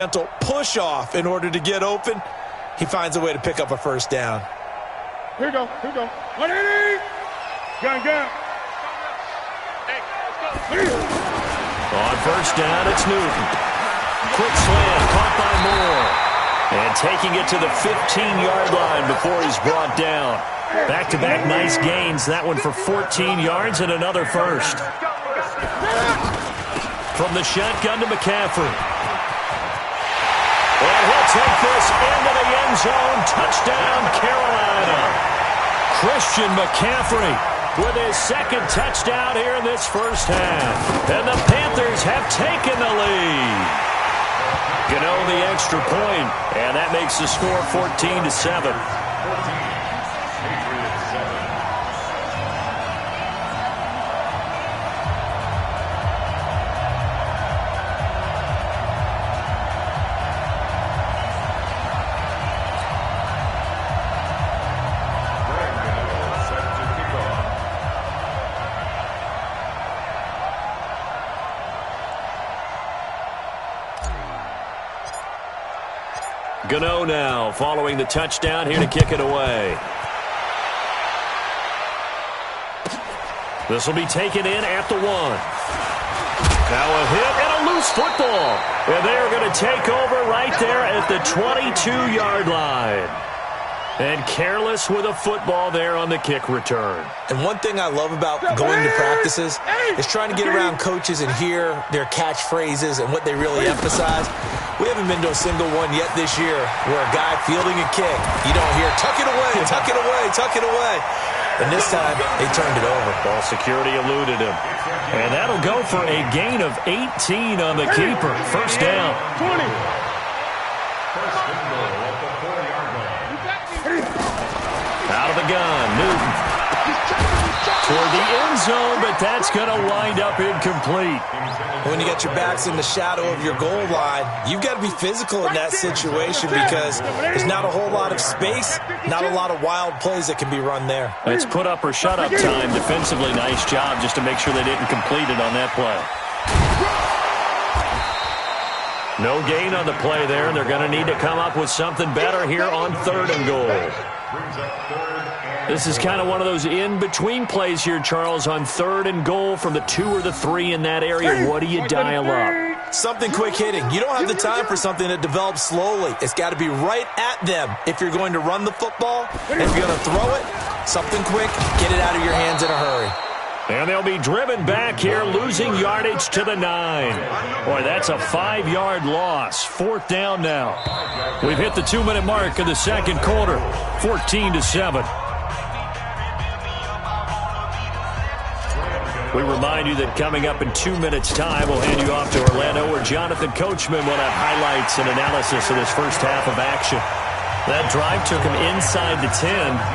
Gentle push off in order to get open. He finds a way to pick up a first down. Here we go. 180. Gun. On first down, it's Newton. Quick slant, caught by Moore. And taking it to the 15-yard line before he's brought down. Back-to-back nice gains. That one for 14 yards and another first. From the shotgun to McCaffrey. And he'll take this into the end zone. Touchdown, Carolina. Christian McCaffrey with his second touchdown here in this first half. And the Panthers have taken the lead. Gano the extra point, and that makes the score 14-7. Gano now following the touchdown here to kick it away. This will be taken in at the 1. Now a hit and a loose football. And they are going to take over right there at the 22-yard line. And careless with a football there on the kick return. And one thing I love about going to practices is trying to get around coaches and hear their catchphrases and what they really emphasize. We haven't been to a single one yet this year where a guy fielding a kick, you don't hear, tuck it away, tuck it away, tuck it away. And this time, they turned it over. Ball security eluded him. And that'll go for a gain of 18 on the keeper. First down. 20. Out of the gun, Newton. Toward the end zone, but that's going to wind up incomplete. When you get your backs in the shadow of your goal line, you've got to be physical in that situation because there's not a whole lot of space, not a lot of wild plays that can be run there. It's put up or shut up time. Defensively, nice job just to make sure they didn't complete it on that play. No gain on the play there, and they're going to need to come up with something better here on 3rd and goal. This is kind of one of those in-between plays here, Charles, on 3rd and goal from the 2 or the 3 in that area. What do you dial up? Something quick hitting. You don't have the time for something that develops slowly. It's got to be right at them if you're going to run the football. And if you're going to throw it, something quick, get it out of your hands in a hurry. And they'll be driven back here, losing yardage to the 9. Boy, that's a 5-yard loss. 4th down now. We've hit the 2-minute mark of the second quarter. 14-7. We remind you that coming up in 2 minutes' time, we'll hand you off to Orlando, where Jonathan Coachman will have highlights and analysis of this first half of action. That drive took him inside the 10.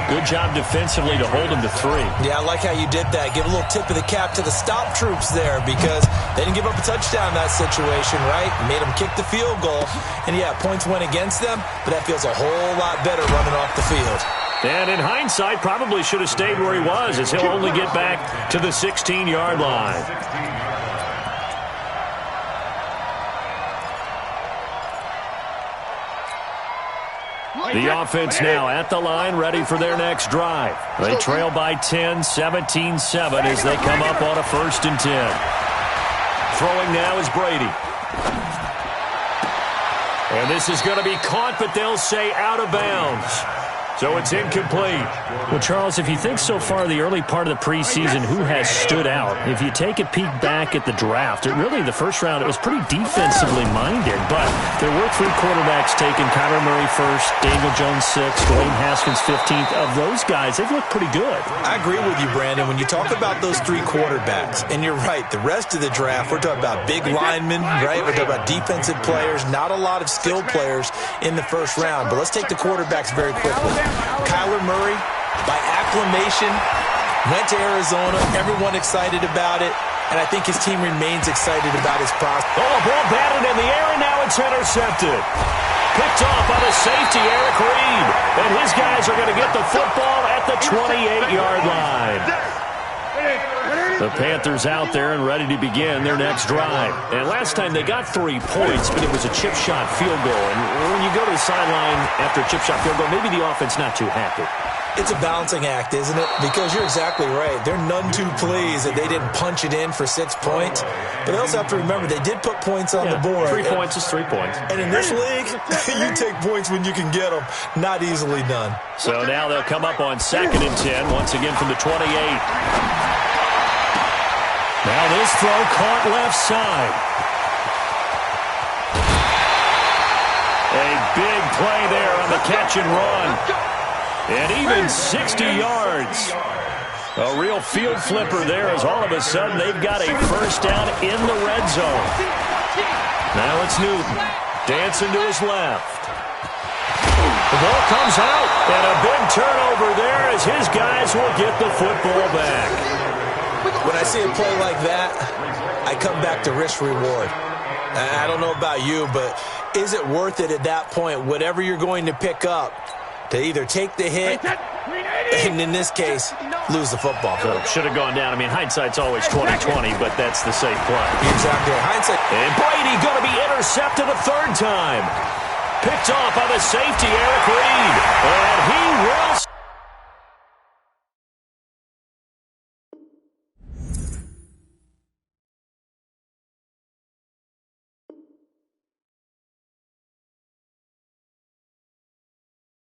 Good job defensively to hold him to 3. Yeah, I like how you did that. Give a little tip of the cap to the stop troops there because they didn't give up a touchdown in that situation, right? Made them kick the field goal. And, yeah, points went against them, but that feels a whole lot better running off the field. And in hindsight, probably should have stayed where he was as he'll only get back to the 16-yard line. The offense now at the line, ready for their next drive. They trail by 10, 17-7 as they come up on a 1st and 10. Throwing now is Brady. And this is going to be caught, but they'll say out of bounds. So it's incomplete. Well, Charles, if you think so far the early part of the preseason, who has stood out? If you take a peek back at the draft, really the first round, it was pretty defensively minded. But there were 3 quarterbacks taken. Kyler Murray first, Daniel Jones 6th, Dwayne Haskins 15th. Of those guys, they've looked pretty good. I agree with you, Brandon. When you talk about those 3 quarterbacks, and you're right, the rest of the draft, we're talking about big linemen, right? We're talking about defensive players, not a lot of skilled players in the first round. But let's take the quarterbacks very quickly. Kyler Murray, by acclamation, went to Arizona. Everyone excited about it. And I think his team remains excited about his prospects. Oh, a ball batted in the air, and now it's intercepted. Picked off by the safety, Eric Reed. And his guys are going to get the football at the 28-yard line. The Panthers out there and ready to begin their next drive. And last time they got 3 points, but it was a chip shot field goal. And when you go to the sideline after a chip shot field goal, maybe the offense not too happy. It's a balancing act, isn't it? Because you're exactly right. They're none too pleased that they didn't punch it in for 6 points. But they also have to remember they did put points on the board. 3 points is 3 points. And in this league, you take points when you can get them. Not easily done. So now they'll come up on 2nd and 10, once again from the 28. Now this throw caught left side. A big play there on the catch and run. And even 60 yards. A real field flipper there as all of a sudden they've got a first down in the red zone. Now it's Newton. Dancing to his left. The ball comes out. And a big turnover there as his guys will get the football back. When I see a play like that, I come back to risk-reward. I don't know about you, but is it worth it at that point, whatever you're going to pick up, to either take the hit and, in this case, lose the football? So should have gone down. I mean, hindsight's always 20/20, but that's the safe play. Exactly. Hindsight. And Brady going to be intercepted a 3rd time. Picked off by the safety, Eric Reed. And he will